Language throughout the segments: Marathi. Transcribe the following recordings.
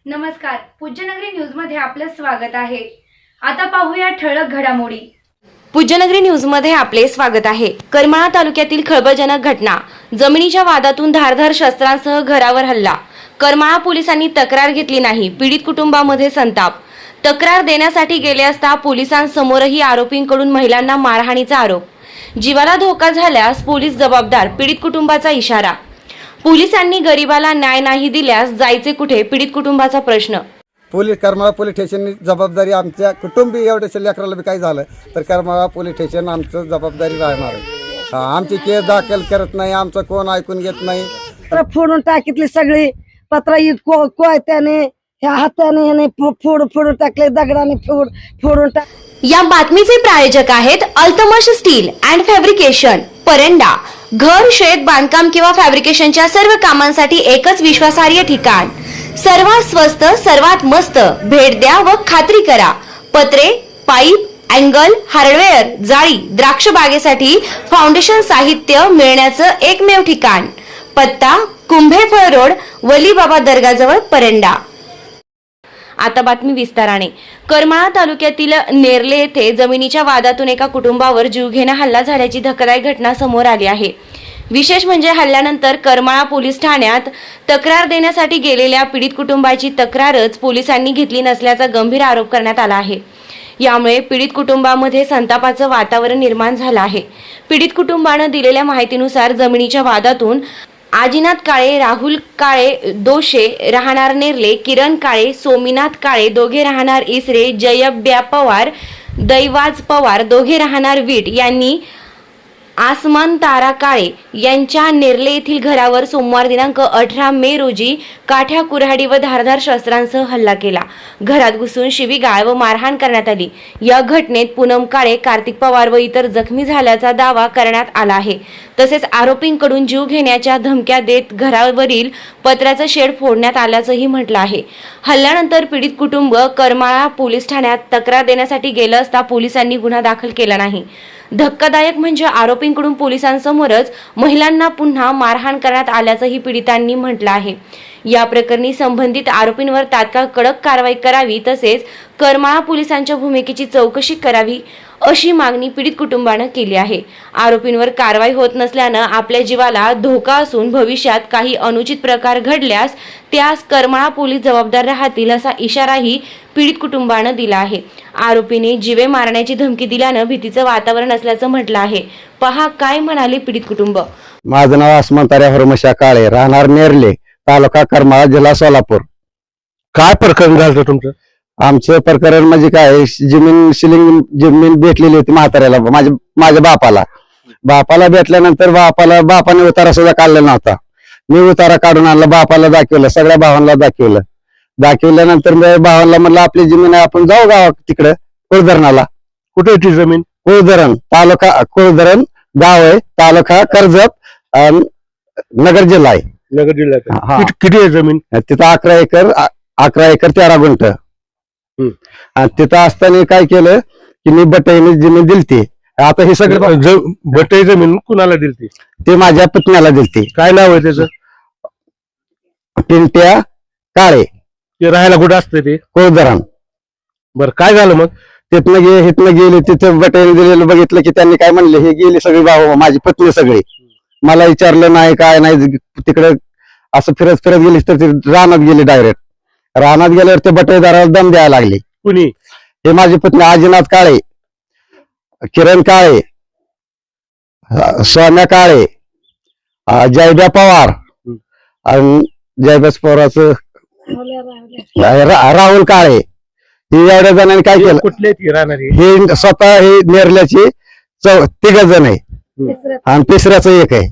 नमस्कार, पूज्यनगरी न्यूज मध्ये आपलं स्वागत आहे। आता पाहूया ठळक घडामोडी। पूज्यनगरी न्यूज मध्ये आपले स्वागत आहे। करमाळा तालुक्यातील खळबळजनक घटना, जमिनीच्या वादातून धारदार शस्त्रांसह घरावर हल्ला। करमाळा पोलिसांनी तक्रार घेतली नाही, पीडित कुटुंबामध्ये संताप। तक्रार देण्यासाठी गेले असता पोलिसांसमोरही आरोपींकडून महिलांना मारहाणीचा आरोप। जीवाला धोका झाल्यास पोलीस जबाबदार, पीडित कुटुंबाचा इशारा। पोलिसांनी गरिबाला न्याय नाही दिल्यास जायचे कुठे, पीडित कुटुंबाचा प्रश्न। करमाळा पोलीस स्टेशननी जबाबदारी, आमच्या कुटुंबी एवढ्या लेकराला बी काही झालं तर करमाळा पोलीस स्टेशन आमचं जबाबदारी राहणार आहे। आमची केस दाखल करत नाही, आमचं कोण ऐकून घेत नाही। फोडून टाकीतली सगळी पत्रा कोयत्याने ह्या हाताने फोडून टाकले, दगडाने फोडून टाक। या बातमीचे प्रायोजक आहेत Altamash steel and fabrication, Paranda. घर, शेत, बांधकाम किंवा फॅब्रिकेशनच्या सर्व कामांसाठी एकच विश्वासार्ह ठिकाण। सर्वात स्वस्त, सर्वात मस्त। भेट द्या व खात्री करा। पत्रे, पाईप, अँगल, हार्डवेअर, जाळी, द्राक्ष बागेसाठी फाउंडेशन साहित्य मिळण्याचं एकमेव ठिकाण। पत्ता कुंभेफळ रोड, वलीबाबा दर्गाजवळ, परंडा। आता बातमी विस्ताराने। करमाळा तालुक्यातील नेरले येथे जमिनीच्या वादातून एका कुटुंबावर जीवघेणा हल्ला झाल्याची धक्कादायक घटना समोर आली आहे। विशेष म्हणजे हल्ल्यानंतर करमाळा पोलीस ठाण्यात तक्रार देण्यासाठी गेलेल्या पीडित कुटुंबाची तक्रारच पोलिसांनी घेतली नसल्याचा गंभीर आरोप करण्यात आला आहे। यामुळे पीडित कुटुंबामध्ये संतापाचं वातावरण निर्माण झालं आहे। पीडित कुटुंबानं दिलेल्या माहितीनुसार जमिनीच्या वादातून आजीनाथ काळे, राहुल काळे दोषे राहणार नेरले, किरण काळे, सोमीनाथ काळे दोघे राहणार इसरे, जयब्या पवार, दैवाज पवार दोघे राहणार वीट यांनी आसमान तारा काळे यांच्या नेरले येथील घरावर सोमवार दिनांक 18 मे रोजी काठ्या, कुऱ्हाडी व धारदार शस्त्रांसह हल्ला केला। घरात घुसून शिवीगाळ व मारहाण करण्यात आली। या घटनेत पूनम काळे, कार्तिक पवार व इतर जखमी झाल्याचा दावा करण्यात आला आहे। तसेच आरोपींकडून जीव घेण्याच्या धमक्या देत घरावरील पत्र्याचं शेड फोडण्यात आल्याचंही म्हटलं आहे। हल्ल्यानंतर पीडित कुटुंब करमाळा पोलीस ठाण्यात तक्रार देण्यासाठी गेलं असता पोलिसांनी गुन्हा दाखल केला नाही। धक्कादायक म्हणजे आरोपींकडून पोलिसांसमोरच महिलांना पुन्हा मारहाण करण्यात आल्याचंही पीडितांनी म्हटलं आहे। या प्रकरणी संबंधित आरोपींवर तात्काळ कडक कारवाई करावी, तसेच करमाळा पोलिसांच्या भूमिकेची चौकशी करावी अशी मागणी पीडित कुटुंबानं केली आहे। आरोपींवर कारवाई होत नसल्यानं आपल्या जीवाला धोका असून भविष्यात काही अनुचित प्रकार घडल्यास त्यास करमाळा पोलीस जबाबदार राहतील असा इशाराही पीडित कुटुंबानं दिला आहे। आरोपीने जीवे मारण्याची धमकी दिल्यानं भीतीचं वातावरण असल्याचं म्हटलं आहे। पहा काय म्हणाले पीडित कुटुंब। माझं नाव आसमान तारा हरमशा काळे, राहणार नेरले, तालुका करमाळा, जिल्हा सोलापूर। काय प्रकरण झालं तुमचं? आमचं प्रकरण म्हणजे काय, जमीन भेटलेली होती म्हाताऱ्याला, माझ्या बापाला भेटल्यानंतर बापाने उतारा सुद्धा काढला नव्हता। मी उतारा काढून आणला, बापाला दाखवलं, सगळ्या भावांना दाखवल्यानंतर भावांना म्हणलं आपली जमीन आहे, आपण जाऊ गावात तिकडे कुळधरणाला। कुठे ती जमीन? कुळधरण, तालुका कुळधरण गाव आहे, तालुका कर्जत, नगर जिल्हा आहे। नगर जिल्ह्यात किती आहे जमीन? तिथं 11 एकर 13 गुंठ। तिथं असताना काय केलं की मी बटाईने जमीन दिलती। आता हे सगळं बटाई जमीन कुणाला दिलती? ते माझ्या पुतण्याला दिलती। काय नाव आहे त्याचं? पिंट्या काळे। ते राहायला कुठं असतं ते? कुळधरण। बरं, काय झालं मग? हिथनं गेले, तिथे बटाईने दिलेलं बघितलं की त्यांनी काय म्हणले, हे गेली सगळी भाऊ, माझी पत्नी सगळी। मला विचारलं नाही, काय नाही, तिकडे असं फिरत गेलीस तर ते रानात गेली। डायरेक्ट रानात गेल्यावर ते बटाईदाराला दम द्यायला लागली। कुणी? हे माझी पत्नी आजीनाथ काळे, किरण काळे, सोम्या काळे, जयब्या पवार आणि जयब्या पवाराचं राहुल काळे, हे एवढ्या जणांनी काय केलं? कुठले राहणार? हे स्वतः हे नेरल्याची 3 जण आहे आणि तिसऱ्याचं एक आहे।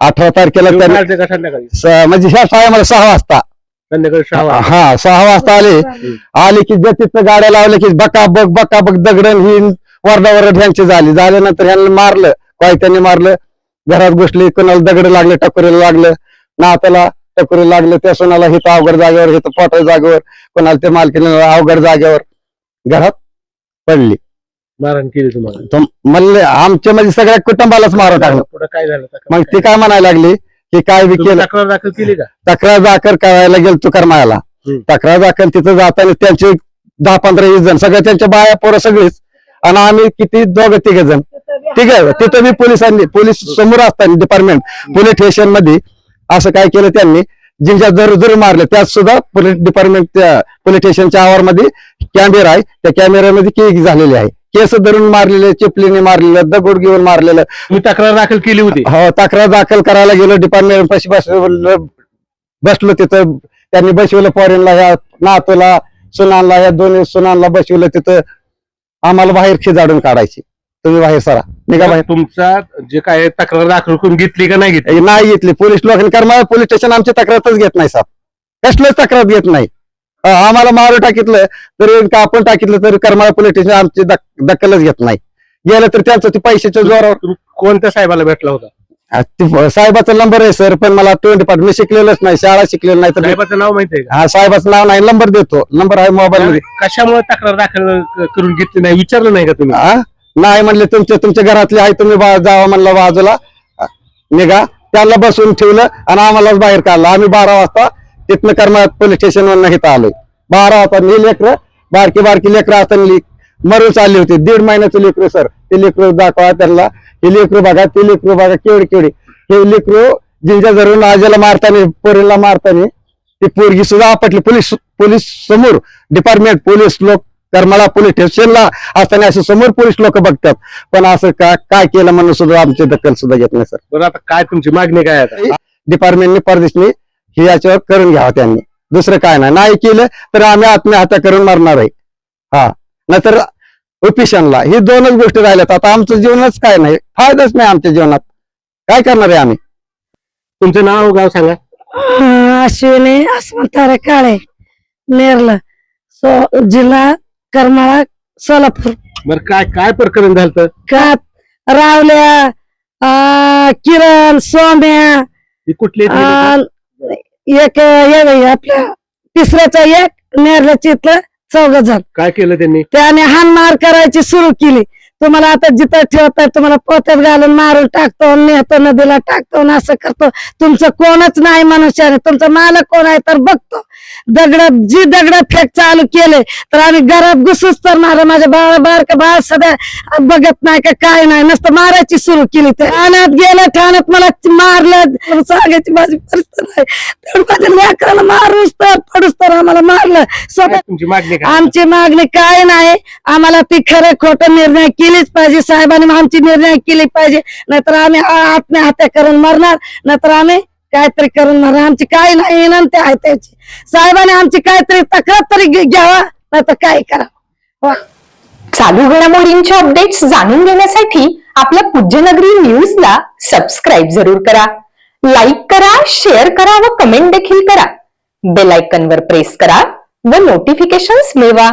18 तारखेला म्हणजे ह्या टायमाला 6 वाजता, संध्याकाळी 6 वाजता। हा 6 वाजता आले की जे तिथं गाड्या लावल्या की बकाबक दगडण ही वरडावरड ह्यांची झाल्यानंतर ह्यांना मारलं, त्यांनी मारलं, घरात घुसली, कोणाला दगड लागले, टकोरीला लागलं, नाताला टकोरी लागलं, त्या सोनाला हिथं अवघड जागेवर, हिथं पोटा जागेवर, कोणाला ते मालकीला अवघड जागेवर घरात पडली। मारहाण केली तुम्हाला? म्हणले आमच्या म्हणजे सगळ्या कुटुंबालाच मारून टाकलं। पुढे काय झालं? मग ती काय म्हणायला लागली की काय बी तुम्ही केलं. तक्रार दाखल केली का? तक्रार दाखल करायला गेलतो करमाळ्याला. तक्रार दाखल तिथं जाताना त्यांचे 10-15-20 जण सगळे त्यांच्या बाया पोरं सगळीच, आणि आम्ही किती 2-3 जण ठीक आहे. तिथं बी पोलीस समोर असताना डिपार्टमेंट पोलीस स्टेशन मध्ये असं काय केलं त्यांनी, जिंजा जरूर मारले. त्यात सुद्धा पोलीस डिपार्टमेंट पोलीस स्टेशनच्या आवारमध्ये कॅमेरा आहे, त्या कॅमेऱ्यामध्ये केक झालेले आहे. केस धरून मारलेले, चिपलीने मारलेलं, दगड घेऊन मारलेलं. तुम्ही तक्रार दाखल केली होती? हो, तक्रार दाखल करायला गेलो डिपार्टमेंट पाशी बसलो तिथं. त्यांनी बसवलं फॉरेनला, ह्या नातूला सुनानला, या दोन्ही सुनानला बसवलं तिथं. आम्हाला बाहेर खिजाडून काढायची, तुम्ही बाहेर सरा, निघा बाहेर. तुमचा जे काय तक्रार दाखल करून घेतली का नाही घेतली? नाही घेतली. पोलीस लोकांनी करमाळा पोलीस स्टेशन आमची तक्रारच घेत नाही साहेब, कसलंच तक्रार घेत नाही. आम्हाला मारून टाकितलं तरी, कापून टाकितलं तरी करमाळा पोलीस स्टेशन आमची दखलच घेत नाही. गेलं तर त्यांचं ते पैशाच्या जोरावर. तुम्ही कोणत्या साहेबाला भेटला होता? साहेबाचा नंबर आहे सर, पण मला 20 मी शिकलेलोच नाही, शाळा शिकलेलं नाही. तर साहेबाचं नाव माहिती आहे का? हा, साहेबाचं नाव नाही, नंबर देतो, नंबर आहे मोबाईल मध्ये. कशामुळे तक्रार दाखल करून घेतली नाही विचारलं नाही का तुम्ही? नाही म्हणले, तुमच्या घरातले आहे, तुम्ही जावा म्हणलं बाजूला, निघा. त्याला बसून ठेवलं आणि आम्हालाच बाहेर काढलं. आम्ही 12 वाजता तिथनं करमाळ्यात पोलीस स्टेशनवर इथं आलोय. 12 वाजता ही लेकरं, बारकी लेकरं असताना मरून चालली होती. 1.5 महिन्याचं लेकरू सर. ते लेकरू दाखवा त्यांना, हे लेकरू बघा, ते लेकरू बघा, केवढी हे लेकरू जिंजा धरून आजीला मारताना, पोरीला मारताना ती पोरगी सुद्धा आपटली. पोलीस समोर डिपार्टमेंट पोलीस लोक करमाळा पोलीस स्टेशनला असताना असे समोर पोलीस लोक बघतात, पण असं काय केलं म्हणून सुद्धा आमची दखल सुद्धा घेत नाही सर. बरं, आता काय तुमची मागणी काय आहे? डिपार्टमेंटने परदेशनी हे याच्यावर करून घ्यावं त्यांनी, दुसरं काय नाही केलं तर आम्ही आत्महत्या करून मरणार आहे. हा, नाहीतर ऑफिशनला. ही 2च गोष्टी राहिल्यात. आता आमचं जीवनच काय नाही, फायदाच नाही आमच्या जीवनात. काय करणार आहे आम्ही? तुमचं नाव गाव सांगा. अश्विनी अस्मतारे काळे, नेरला, जिल्हा करमाळा, सोलापूर. बरं, काय प्रकरण झालं? का रावल्या, किरण, सोम्या, ही कुठली एक आपल्या तिसऱ्याचा एक, नेरल्याची इथलं 4 जण. काय केलं त्यांनी? त्याने हाणमार करायची सुरू केली. तुम्हाला आता जिथं ठेवतात तुम्हाला पोत्यात घालून मारून टाकतो, नेतो, नदीला टाकतो, असं करतो. तुमचं कोणच नाही मनुष्याने, तुमचा मालक कोण आहे तर बघतो. दगड फेक चालू केले तर आम्ही घरात घुसूच तर मार. माझ्या बारका बाळ सध्या बघत नाही का काय नाही, नसतं मारायची सुरू केली. ते ठाण्यात गेलं, ठाण्यात मला मारलं, सांगायची माझी परिस्थिती नाही. तेवढं माझ्या लेकराला मारूच तर पडूच तर आम्हाला मारलं. स्वतः तुमची मागणी काय? आमची मागणी काय नाही, आम्हाला ती खरं खोटं निर्णय केलीच पाहिजे. साहेबांनी आमची निर्णय केली पाहिजे, नाहीतर आम्ही आत्महत्या करून मरणार, नाहीतर आम्ही काहीतरी करून मरणार. आमची काय नाही विनंती आहे त्याची, साहेबांनी आमची काहीतरी तक्रार तरी घ्यावा, नाहीतर काय करा. चालू घडामोडींच्या अपडेट्स जाणून घेण्यासाठी आपल्या पूज्यनगरी न्यूजला सबस्क्राईब जरूर करा. लाईक करा, शेअर करा व कमेंट देखील करा. बेल आयकॉनवर प्रेस करा व नोटिफिकेशन्स मिळवा.